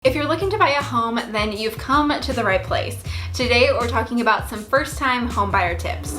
If you're looking to buy a home, then you've come to the right place. Today, we're talking about some first-time homebuyer tips.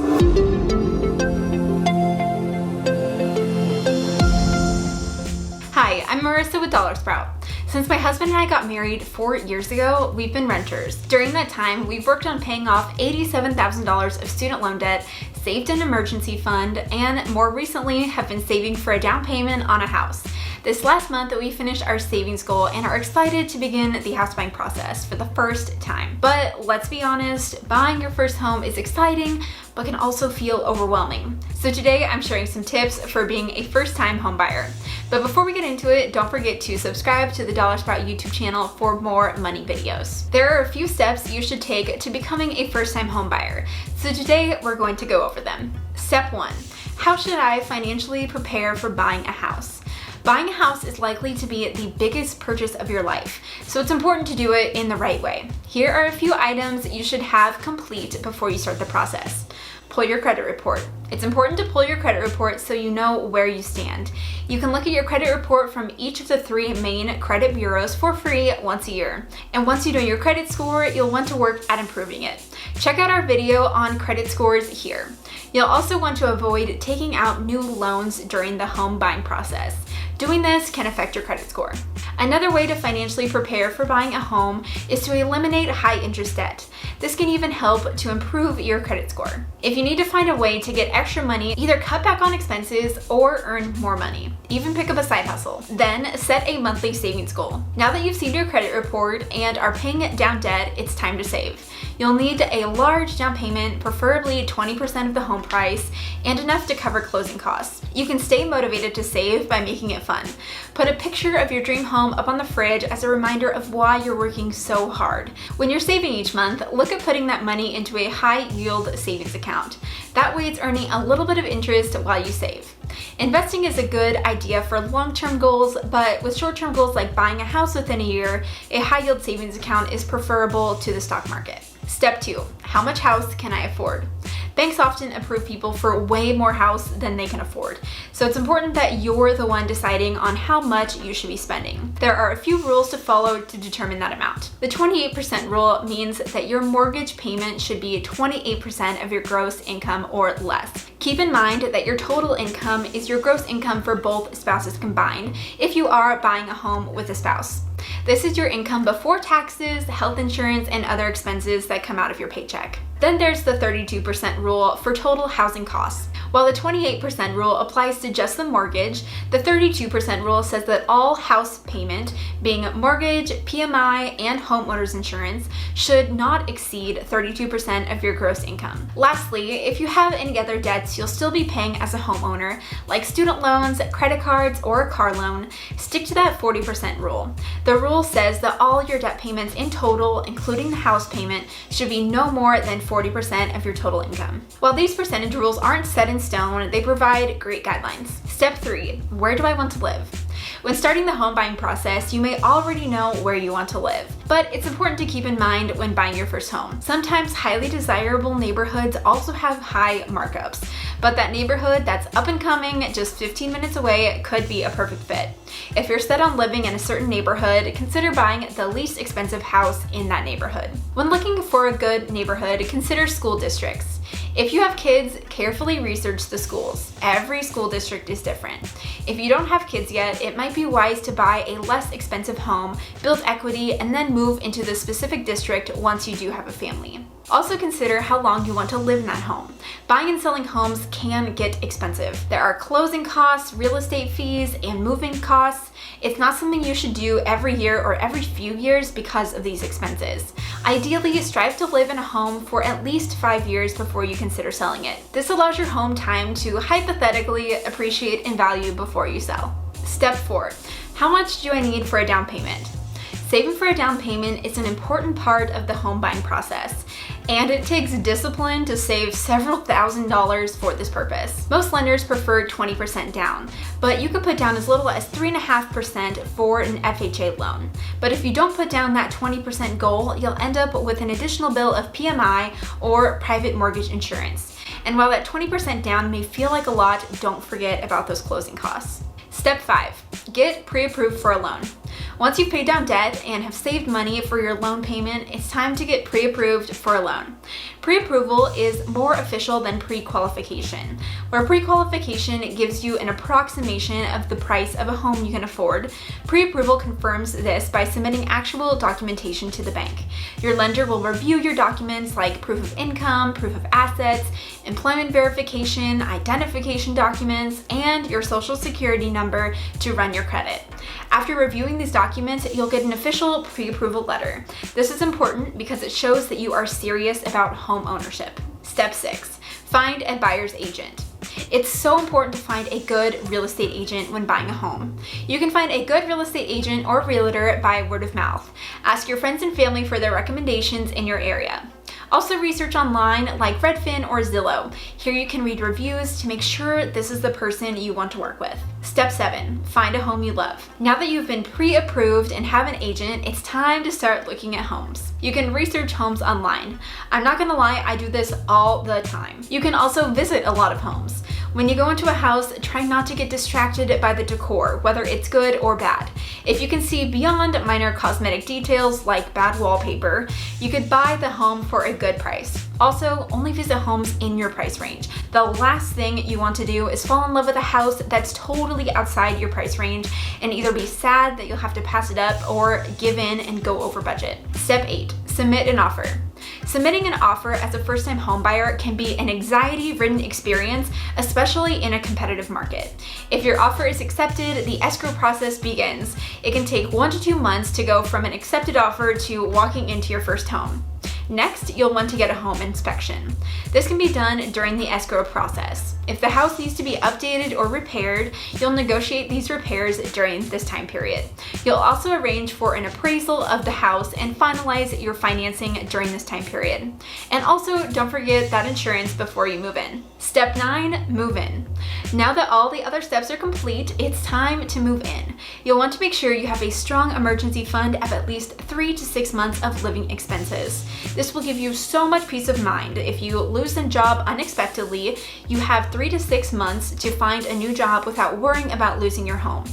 Hi, I'm Marissa with Dollar Sprout. Since my husband and I got married 4 years ago, we've been renters. During that time, we've worked on paying off $87,000 of student loan debt, saved an emergency fund, and more recently have been saving for a down payment on a house. This last month, we finished our savings goal and are excited to begin the house buying process for the first time. But let's be honest, buying your first home is exciting, but can also feel overwhelming. So today, I'm sharing some tips for being a first-time home buyer. But before we get into it, don't forget to subscribe to the Dollar Sprout YouTube channel for more money videos. There are a few steps you should take to becoming a first-time home buyer. So today, we're going to go over them. Step 1, how should I financially prepare for buying a house? Buying a house is likely to be the biggest purchase of your life, so it's important to do it in the right way. Here are a few items you should have complete before you start the process. Pull your credit report. It's important to pull your credit report so you know where you stand. You can look at your credit report from each of the 3 main credit bureaus for free once a year. And once you know your credit score, you'll want to work at improving it. Check out our video on credit scores here. You'll also want to avoid taking out new loans during the home buying process. Doing this can affect your credit score. Another way to financially prepare for buying a home is to eliminate high interest debt. This can even help to improve your credit score. If you need to find a way to get extra money, either cut back on expenses or earn more money. Even pick up a side hustle. Then set a monthly savings goal. Now that you've seen your credit report and are paying down debt, it's time to save. You'll need a large down payment, preferably 20% of the home price, and enough to cover closing costs. You can stay motivated to save by making it fun. Put a picture of your dream home up on the fridge as a reminder of why you're working so hard. When you're saving each month, look at putting that money into a high-yield savings account. That way it's earning a little bit of interest while you save. Investing is a good idea for long-term goals, but with short-term goals like buying a house within a year, a high-yield savings account is preferable to the stock market. Step 2, how much house can I afford? Banks often approve people for way more house than they can afford, so it's important that you're the one deciding on how much you should be spending. There are a few rules to follow to determine that amount. The 28% rule means that your mortgage payment should be 28% of your gross income or less. Keep in mind that your total income is your gross income for both spouses combined if you are buying a home with a spouse. This is your income before taxes, health insurance, and other expenses that come out of your paycheck. Then there's the 32% rule for total housing costs. While the 28% rule applies to just the mortgage, the 32% rule says that all house payment, being mortgage, PMI, and homeowner's insurance, should not exceed 32% of your gross income. Lastly, if you have any other debts you'll still be paying as a homeowner, like student loans, credit cards, or a car loan, stick to that 40% rule. The rule says that all your debt payments in total, including the house payment, should be no more than 40% of your total income. While these percentage rules aren't set in stone, they provide great guidelines. Step 3, where do I want to live? When starting the home buying process, you may already know where you want to live, but it's important to keep in mind when buying your first home. Sometimes highly desirable neighborhoods also have high markups, but that neighborhood that's up and coming just 15 minutes away could be a perfect fit. If you're set on living in a certain neighborhood, consider buying the least expensive house in that neighborhood. When looking for a good neighborhood, consider school districts. If you have kids, carefully research the schools. Every school district is different. If you don't have kids yet, it might be wise to buy a less expensive home, build equity, and then move into the specific district once you do have a family. Also consider how long you want to live in that home. Buying and selling homes can get expensive. There are closing costs, real estate fees, and moving costs. It's not something you should do every year or every few years because of these expenses. Ideally, strive to live in a home for at least 5 years before you consider selling it. This allows your home time to hypothetically appreciate in value before you sell. Step 4, how much do I need for a down payment? Saving for a down payment is an important part of the home buying process, and it takes discipline to save several $1,000s for this purpose. Most lenders prefer 20% down, but you could put down as little as 3.5% for an FHA loan. But if you don't put down that 20% goal, you'll end up with an additional bill of PMI or private mortgage insurance. And while that 20% down may feel like a lot, don't forget about those closing costs. Step 5, get pre-approved for a loan. Once you've paid down debt and have saved money for your loan payment, it's time to get pre-approved for a loan. Pre-approval is more official than pre-qualification, where pre-qualification gives you an approximation of the price of a home you can afford. Pre-approval confirms this by submitting actual documentation to the bank. Your lender will review your documents like proof of income, proof of assets, employment verification, identification documents, and your social security number to run your credit. After reviewing these documents, you'll get an official pre-approval letter. This is important because it shows that you are serious about home ownership. Step 6, find a buyer's agent. It's so important to find a good real estate agent when buying a home. You can find a good real estate agent or realtor by word of mouth. Ask your friends and family for their recommendations in your area. Also research online like Redfin or Zillow. Here you can read reviews to make sure this is the person you want to work with. Step 7, find a home you love. Now that you've been pre-approved and have an agent, it's time to start looking at homes. You can research homes online. I'm not gonna lie, I do this all the time. You can also visit a lot of homes. When you go into a house, try not to get distracted by the decor, whether it's good or bad. If you can see beyond minor cosmetic details like bad wallpaper, you could buy the home for a good price. Also, only visit homes in your price range. The last thing you want to do is fall in love with a house that's totally outside your price range and either be sad that you'll have to pass it up or give in and go over budget. Step 8, submit an offer. Submitting an offer as a first-time homebuyer can be an anxiety-ridden experience, especially in a competitive market. If your offer is accepted, the escrow process begins. It can take 1 to 2 months to go from an accepted offer to walking into your first home. Next, you'll want to get a home inspection. This can be done during the escrow process. If the house needs to be updated or repaired, you'll negotiate these repairs during this time period. You'll also arrange for an appraisal of the house and finalize your financing during this time period. And also, don't forget that insurance before you move in. Step 9, move in. Now that all the other steps are complete, it's time to move in. You'll want to make sure you have a strong emergency fund of at least 3 to 6 months of living expenses. This will give you so much peace of mind. If you lose a job unexpectedly, you have 3 to 6 months to find a new job without worrying about losing your home.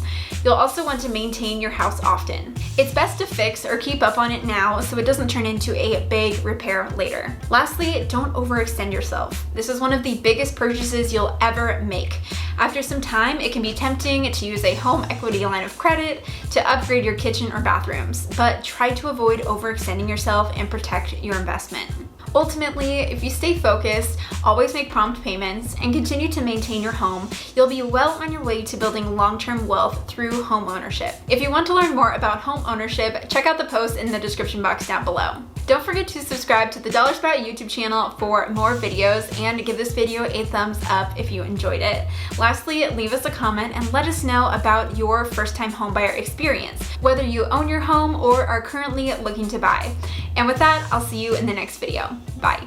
You'll also want to maintain your house often. It's best to fix or keep up on it now so it doesn't turn into a big repair later. Lastly, don't overextend yourself. This is one of the biggest purchases you'll ever make. After some time, it can be tempting to use a home equity line of credit to upgrade your kitchen or bathrooms, but try to avoid overextending yourself and protect your investment. Ultimately, if you stay focused, always make prompt payments, and continue to maintain your home, you'll be well on your way to building long-term wealth through home ownership. If you want to learn more about home ownership, check out the post in the description box down below. Don't forget to subscribe to the Dollar Sprout YouTube channel for more videos and give this video a thumbs up if you enjoyed it. Lastly, leave us a comment and let us know about your first-time homebuyer experience, whether you own your home or are currently looking to buy. And with that, I'll see you in the next video. Bye.